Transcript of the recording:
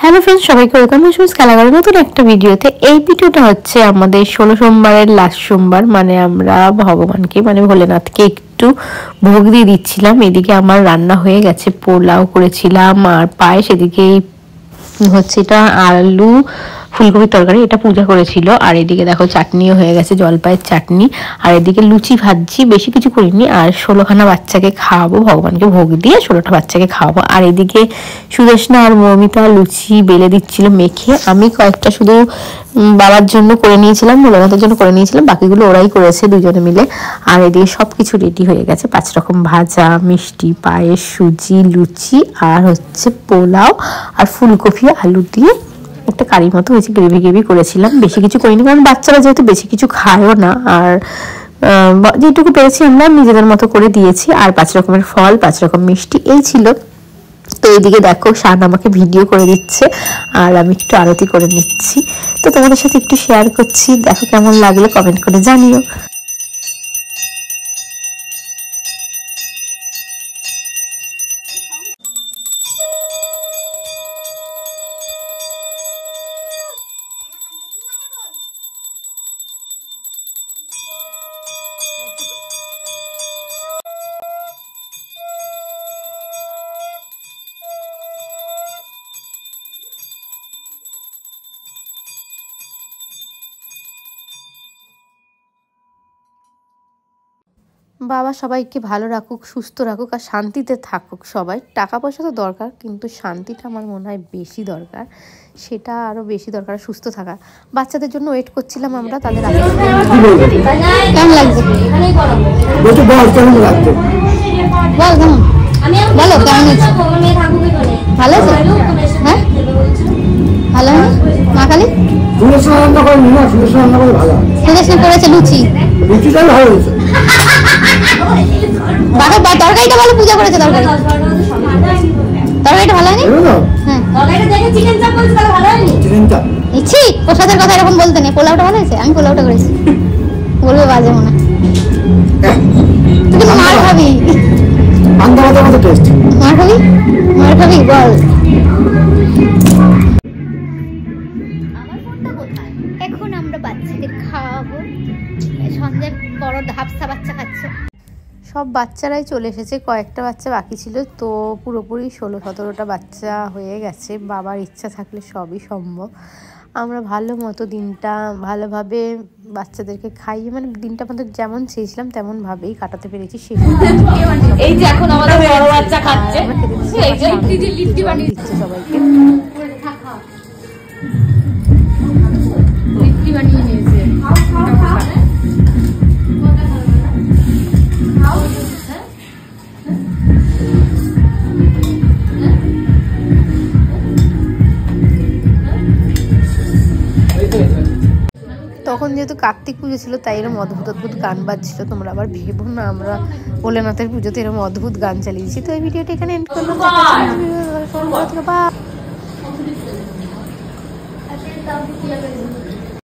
Hello friends, সবাইকে welcome to কালাগারের নতুন একটা ভিডিওতে। এই ভিডিওটা হচ্ছে আমাদের 16 সোমবারের লাস্ট সোমবার, মানে আমরা ভগবানকে মানে ভোলেনাথকে একটু ভোগ দিয়ে দিচ্ছিলাম। এদিকে আমার রান্না হয়ে গেছে, পোলাও করেছিলাম আর পায়েস। এদিকে হচ্ছে এটা আলু ফুলকপির তরকারি, এটা পূজা করেছিল। আর এদিকে দেখো চাটনিও হয়ে গেছে, জলপাইয়ের চাটনি। আর এদিকে লুচি ভাজছি, বেশি কিছু করিনি। আর 16খানা বাচ্চাকে খাওয়াবো, ভগবানকে ভোগ দিয়ে 16টা বাচ্চাকে খাওয়াবো। আর এদিকে সুদেশনা আর মৌমিতা লুচি বেলে দিচ্ছিল মেখে। আমি কয়েকটা শুধু বাবার জন্য করে নিয়েছিলাম, ভোলেনাথের জন্য করে নিয়েছিলাম, বাকিগুলো ওরাই করেছে দুজনে মিলে। আর এদিকে সবকিছু রেডি হয়ে গেছে, 5 রকম ভাজা, মিষ্টি, পায়েস, সুজি, লুচি আর হচ্ছে পোলাও আর ফুলকপি আলু দিয়ে একটা কারির মতো হয়েছে, গ্রেভি করেছিলাম। বেশি কিছু করিনি, কারণ বাচ্চারা যেহেতু বেশি কিছু খায়ও না। আর যেটুকু পেরেছি আমরা নিজেদের মতো করে দিয়েছি। আর 5 রকমের ফল, 5 রকম মিষ্টি, এই ছিল। তো এইদিকে দেখো শান আমাকে ভিডিও করে দিচ্ছে আর আমি একটু আরতি করে নিচ্ছি। তো তোমাদের সাথে একটু শেয়ার করছি, দেখো কেমন লাগলো কমেন্ট করে জানিও। বাবা সবাইকে ভালো রাখুক, সুস্থ রাখুক আর শান্তিতে থাকুক সবাই। টাকা পয়সা তো দরকার, কিন্তু শান্তিটা আমার মনে হয় বেশি দরকার, সেটা আরও বেশি দরকার, সুস্থ থাকা। বাচ্চাদের জন্য ওয়েট করছিলাম আমরা, তাদের আগে কেমন লাগছে বল, কেমন লাগছে বল, কেমন বলো, কেমন হয়েছে? ভালো আছে? হ্যাঁ ভালো। মা কালী সুদেশনা করেছে লুচি, লুচিটাই ভালো হয়েছে। তরকারিটা ভালো, পূজা করেছে তরকারিটা ভালো হয়নি। ইচ্ছি প্রসাদের কথা এরকম বলতে নেই। পোলাওটা ভালো হয়েছে, আমি পোলাওটা করেছি, বলবে বাজে মনে। তুই মার খাবি, মার খাবি বল। এখন আমরা বাচ্চাদের খাওয়াবো, সন্ধ্যার বড় হাফসা বাচ্চা খাচ্ছে। সব বাচ্চারাই চলে এসেছে, কয়েকটা বাচ্চা বাকি ছিল। তো পুরোপুরি 16-17টা বাচ্চা হয়ে গেছে। বাবার ইচ্ছা থাকলে সবই সম্ভব। আমরা ভালো মতো দিনটা ভালোভাবে বাচ্চাদেরকে খাইয়ে, মানে দিনটা আমাদের যেমন চেয়েছিলাম তেমন ভাবেই কাটাতে পেরেছি। এই যে এখন আমাদের বড় বাচ্চা খাচ্ছে, এই যে লিট্টি বানিয়ে দিচ্ছে সবাইকে, লিট্টি বানিয়ে নিয়েছে। তখন যেহেতু কার্তিক পুজো ছিল, তাই এরকম অদ্ভুত গান বাজছিল। তোমরা আবার ভেবো না আমরা ভোলেনাথের পুজোতে এরকম অদ্ভুত গান চালিয়েছি। তো এই ভিডিওটা এখানে এন্ড করলাম।